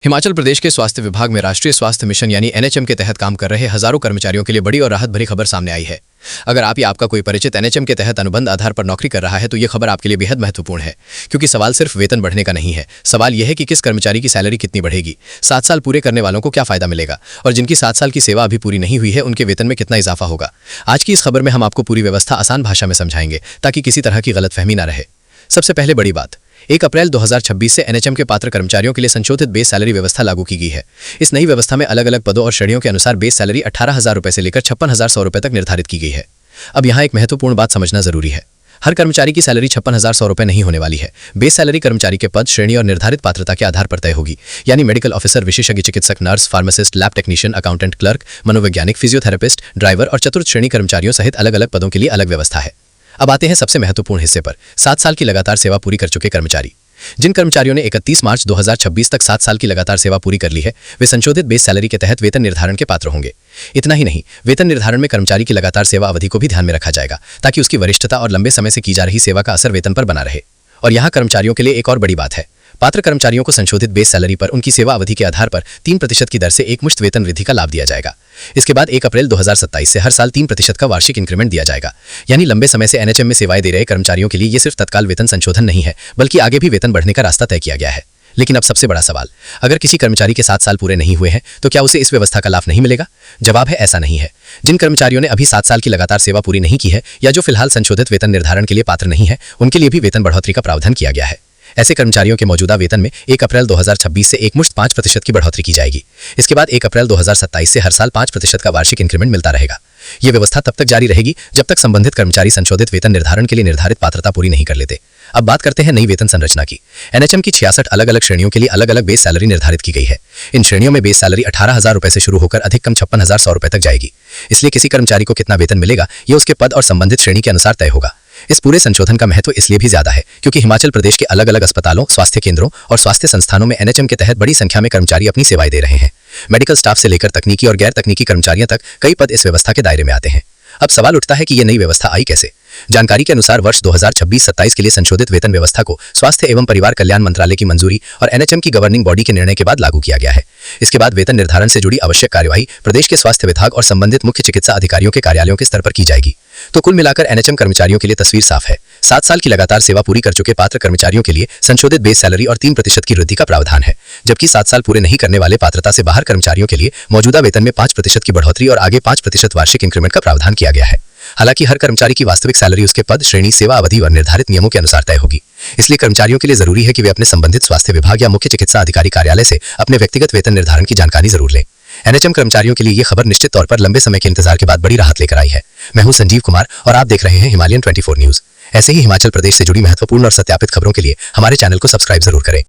हिमाचल प्रदेश के स्वास्थ्य विभाग में राष्ट्रीय स्वास्थ्य मिशन यानी एनएचएम के तहत काम कर रहे हजारों कर्मचारियों के लिए बड़ी और राहत भरी खबर सामने आई है। अगर आप या आपका कोई परिचित एनएचएम के तहत अनुबंध आधार पर नौकरी कर रहा है तो ये खबर आपके लिए बेहद महत्वपूर्ण है, क्योंकि सवाल सिर्फ वेतन बढ़ने का नहीं है। सवाल यह है कि किस कर्मचारी की सैलरी कितनी बढ़ेगी, 7 साल पूरे करने वालों को क्या फायदा मिलेगा और जिनकी 7 साल की सेवा अभी पूरी नहीं हुई है उनके वेतन में कितना इजाफा होगा। आज की इस खबर में हम आपको पूरी व्यवस्था आसान भाषा में समझाएंगे ताकि किसी तरह की गलतफहमी न रहे। सबसे पहले बड़ी बात, 1 अप्रैल 2026 से एनएचएम के पात्र कर्मचारियों के लिए संशोधित बेस सैलरी व्यवस्था लागू की गई है। इस नई व्यवस्था में अलग अलग पदों और श्रेणियों के अनुसार बेस सैलरी 18,000 रुपये से लेकर 56,100 रुपये तक निर्धारित की गई है। अब यहाँ एक महत्वपूर्ण बात समझना जरूरी है। हर कर्मचारी की सैलरी 56,100 रुपये नहीं होने वाली है। बेस सैलरी कर्मचारी के पद, श्रेणी और निर्धारित पात्रता के आधार पर तय होगी, यानी मेडिकल ऑफिसर, विशेषज्ञ चिकित्सक, nurse, pharmacist, lab technician, accountant, clerk, मनोवैज्ञानिक, फिजियोथेरेपिस्ट, ड्राइवर और चतुर्थ श्रेणी कर्मचारियों सहित अलग अलग पदों के लिए अलग व्यवस्था है। अब आते हैं सबसे महत्वपूर्ण हिस्से पर, 7 साल की लगातार सेवा पूरी कर चुके कर्मचारी। जिन कर्मचारियों ने 31 मार्च 2026 तक 7 साल की लगातार सेवा पूरी कर ली है, वे संशोधित बेस सैलरी के तहत वेतन निर्धारण के पात्र होंगे। इतना ही नहीं, वेतन निर्धारण में कर्मचारी की लगातार सेवा अवधि को भी ध्यान में रखा जाएगा, ताकि उसकी वरिष्ठता और लंबे समय से की जा रही सेवा का असर वेतन पर बना रहे। और यहाँ कर्मचारियों के लिए एक और बड़ी बात है, पात्र कर्मचारियों को संशोधित बेस सैलरी पर उनकी सेवा अवधि के आधार पर 3% की दर से एकमुश्त वेतन वृद्धि का लाभ दिया जाएगा। इसके बाद 1 अप्रैल 2027 से हर साल 3% का वार्षिक इंक्रीमेंट दिया जाएगा। यानी लंबे समय से एनएचएम में सेवाएं दे रहे कर्मचारियों के लिए ये सिर्फ तत्काल वेतन संशोधन नहीं है, बल्कि आगे भी वेतन बढ़ने का रास्ता तय किया गया है। लेकिन अब सबसे बड़ा सवाल, अगर किसी कर्मचारी के 7 साल पूरे नहीं हुए हैं तो क्या उसे इस व्यवस्था का लाभ नहीं मिलेगा? जवाब है, ऐसा नहीं है। जिन कर्मचारियों ने अभी 7 साल की लगातार सेवा पूरी नहीं की है या जो फिलहाल संशोधित वेतन निर्धारण के लिए पात्र नहीं है, उनके लिए भी वेतन बढ़ोतरी का प्रावधान किया गया है। ऐसे कर्मचारियों के मौजूदा वेतन में 1 अप्रैल 2026 से एकमुश्त 5% की बढ़ोतरी की जाएगी। इसके बाद 1 अप्रैल 2027 से हर साल 5% का वार्षिक इंक्रीमेंट मिलता रहेगा। यह व्यवस्था तब तक जारी रहेगी जब तक संबंधित कर्मचारी संशोधित वेतन निर्धारण के लिए निर्धारित पात्रता पूरी नहीं कर लेते। अब बात करते हैं नई वेतन संरचना की। एनएचएम की 66 अलग अलग श्रेणियों के लिए अलग अलग बेस सैलरी निर्धारित की गई है। इन श्रेणियों में बेस सैलरी 18,000 रुपये से शुरू होकर अधिकतम 56,100 रुपये तक जाएगी। इसलिए किसी कर्मचारी को कितना वेतन मिलेगा, यह उसके पद और संबंधित श्रेणी के अनुसार तय होगा। इस पूरे संशोधन का महत्व इसलिए भी ज्यादा है क्योंकि हिमाचल प्रदेश के अलग अलग अस्पतालों, स्वास्थ्य केंद्रों और स्वास्थ्य संस्थानों में एनएचएम के तहत बड़ी संख्या में कर्मचारी अपनी सेवाएं दे रहे हैं। मेडिकल स्टाफ से लेकर तकनीकी और गैर तकनीकी कर्मचारियों तक कई पद इस व्यवस्था के दायरे में आते हैं। अब सवाल उठता है कि यह नई व्यवस्था आई कैसे? जानकारी के अनुसार वर्ष 2026-27 के लिए संशोधित वेतन व्यवस्था को स्वास्थ्य एवं परिवार कल्याण मंत्रालय की मंजूरी और एनएचएम की गवर्निंग बॉडी के निर्णय के बाद लागू किया गया है। इसके बाद वेतन निर्धारण से जुड़ी आवश्यक कार्यवाही प्रदेश के स्वास्थ्य विभाग और संबंधित मुख्य चिकित्सा अधिकारियों के कार्यालयों के स्तर पर की जाएगी। तो कुल मिलाकर एनएचएम कर्मचारियों के लिए तस्वीर साफ है। 7 साल की लगातार सेवा पूरी कर चुके पात्र कर्मचारियों के लिए संशोधित बेस सैलरी और 3% की वृद्धि का प्रावधान है, जबकि 7 साल पूरे नहीं करने वाले पात्रता से बाहर कर्मचारियों के लिए मौजूदा वेतन में 5% की बढ़ोतरी और आगे 5% वार्षिक इंक्रीमेंट का प्रावधान किया गया है। हालांकि हर कर्मचारी की वास्तविक सैलरी उसके पद, श्रेणी, सेवा अवधि और निर्धारित नियमों के अनुसार तय होगी। इसलिए कर्मचारियों के लिए जरूरी है कि वे अपने संबंधित स्वास्थ्य विभाग या मुख्य चिकित्सा अधिकारी कार्यालय से अपने व्यक्तिगत वेतन निर्धारण की जानकारी जरूर लें। एनएचएम कर्मचारियों के लिए यह खबर निश्चित तौर पर लंबे समय के इंतजार के बाद बड़ी राहत लेकर आई है। मैं हूं संजीव कुमार और आप देख रहे हैं हिमालयन 24 न्यूज। ऐसे ही हिमाचल प्रदेश से जुड़ी महत्वपूर्ण और सत्यापित खबरों के लिए हमारे चैनल को सब्सक्राइब जरूर करें।